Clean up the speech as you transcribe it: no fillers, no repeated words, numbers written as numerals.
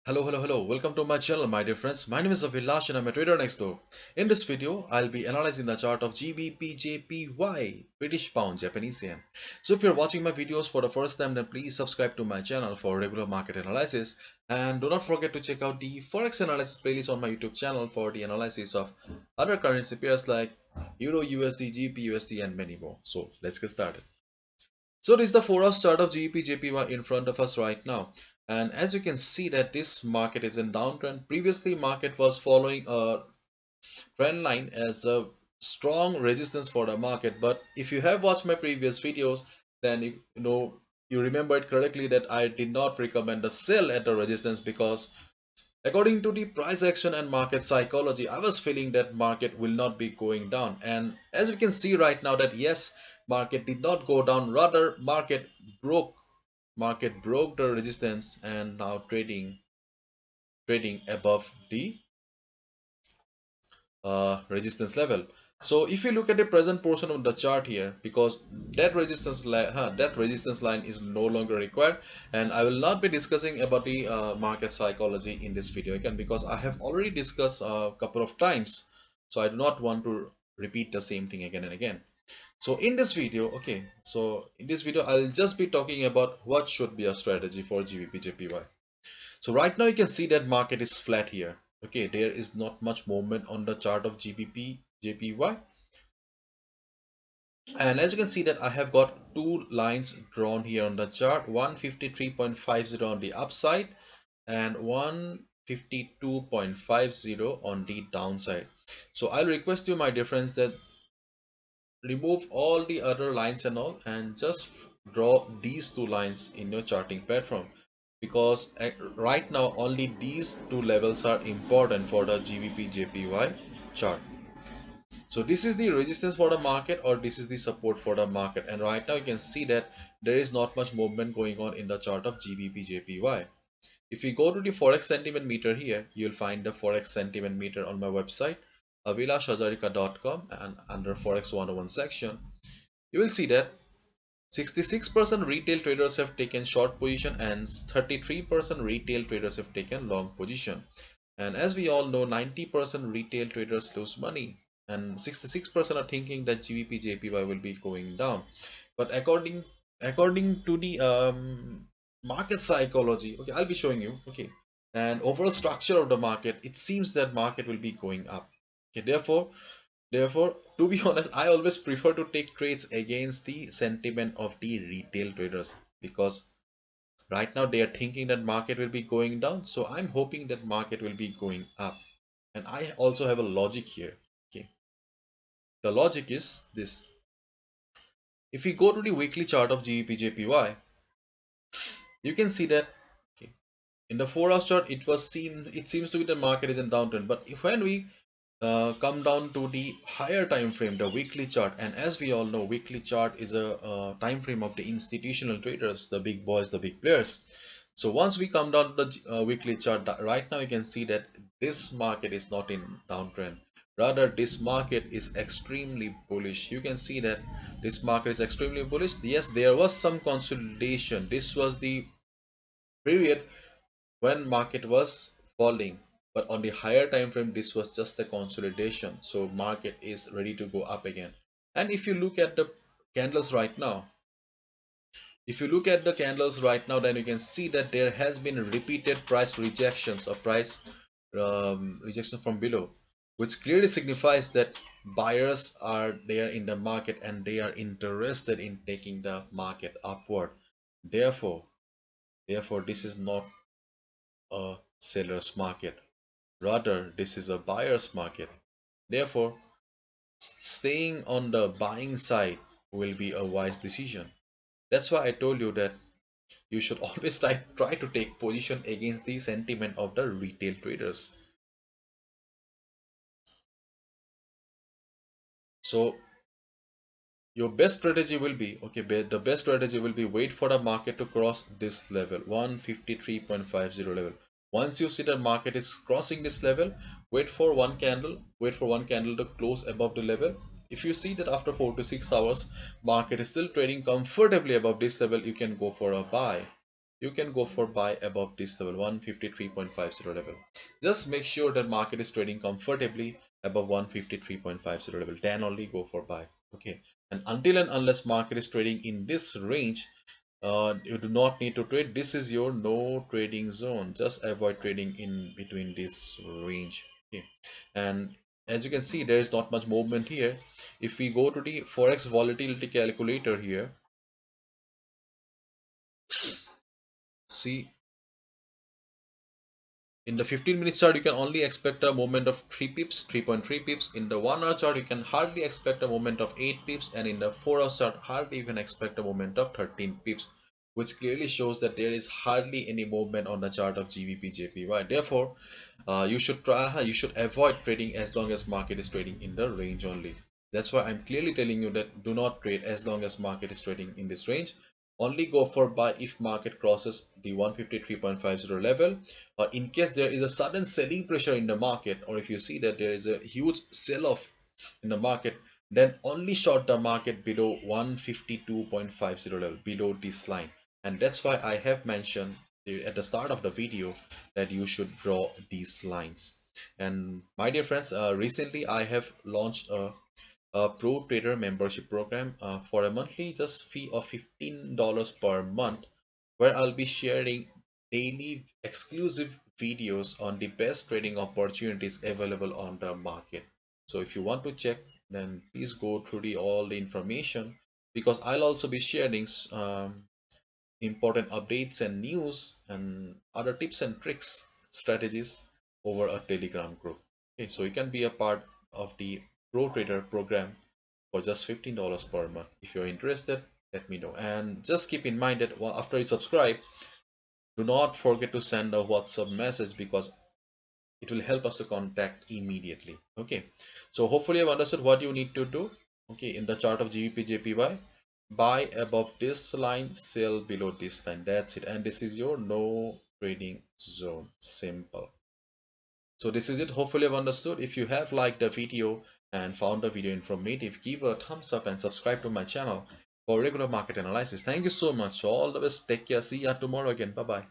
Hello. Welcome to my channel, my dear friends. My name is Abhilash and I'm a trader next door. In this video, I'll be analyzing the chart of GBPJPY, British Pound, Japanese Yen. So if you're watching my videos for the first time, then please subscribe to my channel for regular market analysis. And do not forget to check out the Forex analysis playlist on my YouTube channel for the analysis of other currency pairs like Euro USD, GBP USD, and many more. So let's get started. So this is the 4-hour chart of GBPJPY in front of us right now. And as you can see that this market is in downtrend. Previously market was following a trend line as a strong resistance for the market. But if you have watched my previous videos, then you remember it correctly that I did not recommend a sell at the resistance because according to the price action and market psychology, I was feeling that market will not be going down. And as we can see right now that yes, market did not go down, rather market broke the resistance and now trading above the resistance level. So if you look at the present portion of the chart here, because that resistance line is no longer required, and I will not be discussing about the market psychology in this video again because I have already discussed a couple of times, so I do not want to repeat the same thing again and again. So in this video, I'll just be talking about what should be a strategy for GBPJPY. So right now you can see that market is flat here. Okay, there is not much movement on the chart of GBP JPY, and as you can see that I have got two lines drawn here on the chart, 153.50 on the upside and 152.50 on the downside. So I'll request you, my dear friends, that remove all the other lines and all and just draw these two lines in your charting platform, because right now only these two levels are important for the GBP JPY chart. So this is the resistance for the market, or this is the support for the market, and right now you can see that there is not much movement going on in the chart of GBP JPY. If we go to the Forex sentiment meter here, you'll find the Forex sentiment meter on my website avilashazarika.com, and under Forex 101 section you will see that 66% retail traders have taken short position and 33% retail traders have taken long position. And as we all know, 90% retail traders lose money and 66% are thinking that GBP JPY will be going down. But according to the market psychology, okay, I'll be showing you, okay, and overall structure of the market, it seems that market will be going up. Okay, therefore, to be honest, I always prefer to take trades against the sentiment of the retail traders, because right now they are thinking that market will be going down. So I'm hoping that market will be going up. And I also have a logic here. Okay. The logic is this. If we go to the weekly chart of GBPJPY, you can see that, okay, in the 4-hour chart it seems to be the market is in downtrend. But when we come down to the higher time frame, the weekly chart, and as we all know, weekly chart is a time frame of the institutional traders, the big boys, the big players. So once we come down to the weekly chart, right now you can see that this market is not in downtrend, rather this market is extremely bullish. You can see that this market is extremely bullish. Yes, there was some consolidation. This was the period when market was falling, but on the higher time frame this was just a consolidation. So market is ready to go up again. And if you look at the candles right now, then you can see that there has been repeated price rejections or price rejection from below, which clearly signifies that buyers are there in the market and they are interested in taking the market upward. Therefore this is not a seller's market, rather this is a buyer's market. Therefore staying on the buying side will be a wise decision. That's why I told you that you should always try to take position against the sentiment of the retail traders. So your best strategy will be, okay, the best strategy will be wait for the market to cross this level, 153.50 level. Once you see the market is crossing this level, wait for one candle to close above the level. If you see that after 4 to 6 hours market is still trading comfortably above this level, you can go for a buy. you can go for buy above this level 153.50 level. Just make sure that market is trading comfortably above 153.50 level, then only go for buy. Okay, and until and unless market is trading in this range, you do not need to trade. This is your no trading zone. Just avoid trading in between this range. Okay, and as you can see, there is not much movement here. If we go to the Forex volatility calculator here, see, in the 15-minute chart, you can only expect a movement of 3 pips, 3.3 pips. In the 1 hour chart, you can hardly expect a movement of 8 pips. And in the 4 hour chart, hardly you can expect a movement of 13 pips, which clearly shows that there is hardly any movement on the chart of GBPJPY. Therefore, you should avoid trading as long as market is trading in the range only. That's why I'm clearly telling you that do not trade as long as market is trading in this range. Only go for buy if market crosses the 153.50 level, or in case there is a sudden selling pressure in the market, or if you see that there is a huge sell-off in the market, then only short the market below 152.50 level, below this line. And that's why I have mentioned at the start of the video that you should draw these lines. And my dear friends, recently I have launched a pro trader membership program for a monthly just fee of $15 per month, where I'll be sharing daily exclusive videos on the best trading opportunities available on the market. So if you want to check, then please go through all the information, because I'll also be sharing important updates and news and other tips and tricks strategies over a Telegram group. Okay, so you can be a part of the pro trader program for just $15 per month. If you're interested, let me know. And just keep in mind that after you subscribe, do not forget to send a WhatsApp message, because it will help us to contact immediately. Okay, so hopefully I've understood what you need to do. Okay, in the chart of GBPJPY, buy above this line, sell below this line. That's it. And this is your no trading zone. Simple. So this is it. Hopefully I've understood. If you have liked the video and found the video informative, give a thumbs up and subscribe to my channel for regular market analysis. Thank you so much. All the best. Take care. See ya tomorrow again. Bye bye.